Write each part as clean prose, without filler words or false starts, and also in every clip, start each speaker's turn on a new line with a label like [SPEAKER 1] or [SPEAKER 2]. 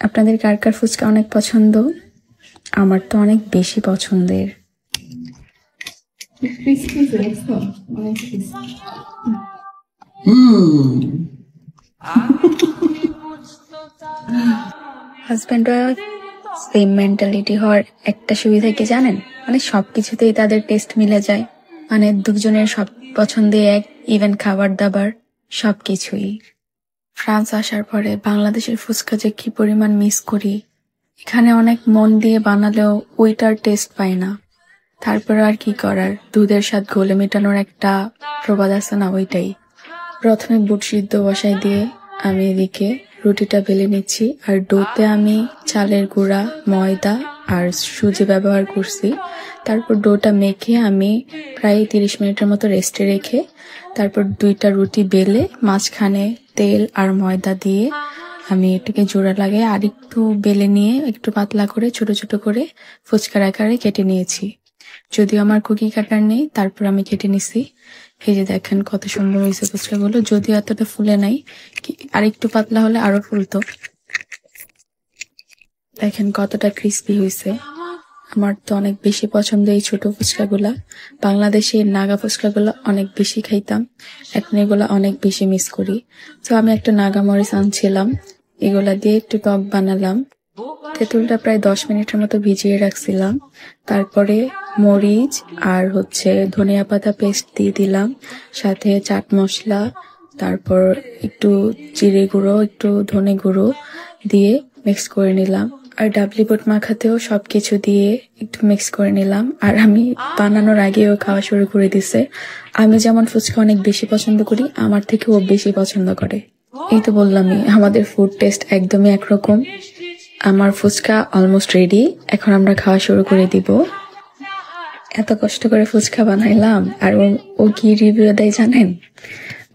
[SPEAKER 1] আপনাদের কার কার ফুচকা অনেক পছন্দ? আমার তো অনেক বেশি পছন্দের। হাজব্যান্ড ওয়াইফ সেম মেন্টালিটি হওয়ার একটা সুবিধা কি জানেন? মানে সবকিছুতেই তাদের টেস্ট মিলে যায়। মানে দুজনের সব পছন্দে এক, ইভেন খাবার দাবার সবকিছুই। ফ্রান্স আসার পরে বাংলাদেশের ফুচকা যে কি পরিমাণ মিস করি। এখানে অনেক মন দিয়ে বানালেও ওইটার টেস্ট পাই না। তারপরে আর কি করার, দুধের স্বাদ গলে মেটানোর একটা প্রবাদ আছে না, ওইটাই। প্রথমে বুট সিদ্ধ বসাই দিয়ে আমি এদিকে রুটিটা বেলে নিচ্ছি, আর ডোতে আমি চালের গুঁড়া, ময়দা আর সুজি ব্যবহার করছি। তারপর ডোটা মেখে আমি প্রায় 30 মিনিটের মতো রেস্টে রেখে তারপর 2টা রুটি বেলে মাঝখানে তেল আর ময়দা দিয়ে আমি এটাকে জোড়া লাগিয়ে আর একটু বেলে নিয়ে একটু পাতলা করে ছোট ছোট করে ফুচকার আকারে কেটে নিয়েছি। যদিও আমার কুকি কাটার নেই, তারপর আমি কেটে নিছি। এই যে দেখেন কত সুন্দর হয়েছে ফুচকাগুলো, যদিও এতটা ফুলে নাই, আর একটু পাতলা হলে আরো ফুলতো। দেখেন কতটা ক্রিস্পি হয়েছে। আমার তো অনেক বেশি পছন্দ এই ছোট ফুচকাগুলা। বাংলাদেশে নাগা ফুচকাগুলো অনেক বেশি খাইতাম, এখন এগুলা অনেক বেশি মিস করি। তো আমি একটা নাগা মরিচ আনছিলাম, এগুলা দিয়ে একটু টক বানালাম। তেঁতুলটা প্রায় 10 মিনিটের মতো ভিজিয়ে রাখছিলাম। তারপরে মরিচ আর ধনিয়া পাতা পেস্ট দিয়ে দিলাম, সাথে চাট মশলা, তারপর একটু জিরে গুঁড়ো, একটু ধনে গুঁড়ো দিয়ে মিক্স করে নিলাম। আর ডাবলি বুট মাখাতেও সবকিছু দিয়ে একটু মিক্স করে নিলাম। আর আমি বানানোর আগেও খাওয়া শুরু করে দিছে। আমি যেমন ফুচকা অনেক বেশি পছন্দ করি, আমার থেকে ও বেশি পছন্দ করে। এই তো বললামই, আমাদের ফুড টেস্ট একদমই একরকম। আমার ফুচকা অলমোস্ট রেডি, এখন আমরা খাওয়া শুরু করে দিব। এত কষ্ট করে ফুচকা বানাইলাম, আর ও কি রিভিউ দেয় জানেন?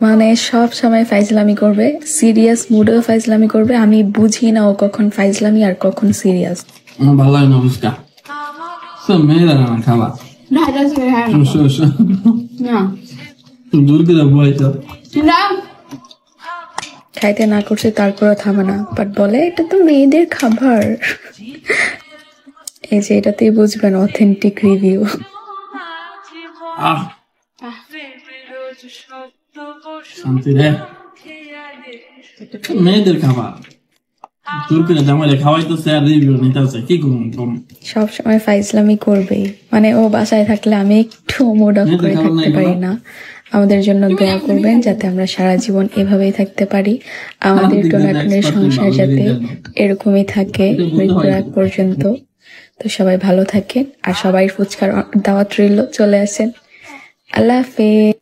[SPEAKER 1] মানে সব সময় ফাইজলামি করবে, সিরিয়াস মুডেও ফাইজলামি করবে। আমি বুঝি না ও কখন ফাইজলামি আর কখন সিরিয়াস।
[SPEAKER 2] ভালো লাগে না ফুচকা, সব মেয়েরা না খাবার দূর করে বলছো
[SPEAKER 1] খাইতে না করছে, তারপরও থামে না, বাট বলে এটা তো মেয়েদের খাবার। এই যে এটাতেই বুঝবেন অথেন্টিক রিভিউ।
[SPEAKER 2] শান্তি রে, মেয়েদের খাবার দূর করে জামাইলে খাওয়াইতেছে আর রিভিউ নিতেছে, কি করুন?
[SPEAKER 1] সব সময় ফাইজলামি করবেই। মানে ও বাসায় থাকলে আমি একটু মুড অফ করে থাকতে পারি না। আমাদের জন্য দোয়া করবেন যাতে আমরা সারা জীবন এভাবেই থাকতে পারি। আমাদের টোনাটনের সংসার যাতে এরকমই থাকে মৃত্যুর আগ পর্যন্ত। তো সবাই ভালো থাকেন, আর সবাই ফুচকার দাওয়াত রইল, চলে আসেন। আল্লাহ হাফেজ।